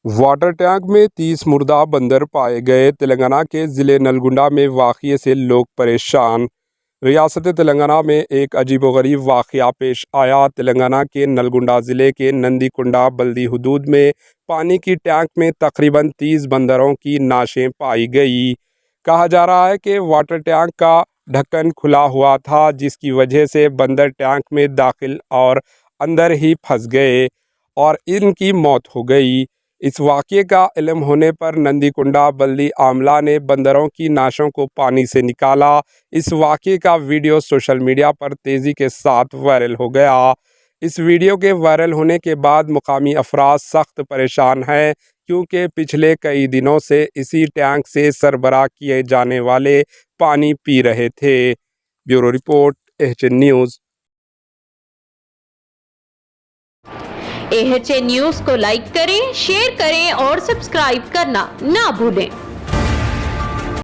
Water tank में 30 मुर्दा बंदर पाए गए। तेलंगाना के ज़िले नलगुंडा में वाक़ये से लोग परेशान। रियासत तेलंगाना में एक अजीबोगरीब वाक़या पेश आया। तेलंगाना के नलगुंडा ज़िले के नंदीकुंडा बल्दी हुदूद में पानी की टैंक में तकरीबन 30 बंदरों की नाशें पाई गई। कहा जा रहा है कि वाटर टैंक का ढक्कन खुला हुआ था, जिसकी वजह से बंदर टैंक में दाखिल और अंदर ही फंस गए और इनकी मौत हो गई। इस वाक़ये का इल्म होने पर नंदीकुंडा बल्दी आमला ने बंदरों की नाशों को पानी से निकाला। इस वाक़ये का वीडियो सोशल मीडिया पर तेज़ी के साथ वायरल हो गया। इस वीडियो के वायरल होने के बाद मुकामी अफराद सख्त परेशान हैं, क्योंकि पिछले कई दिनों से इसी टैंक से सरबराह किए जाने वाले पानी पी रहे थे। Bureau report, HN news. HN news को लाइक करें, शेयर करें और सब्सक्राइब करना ना भूलें।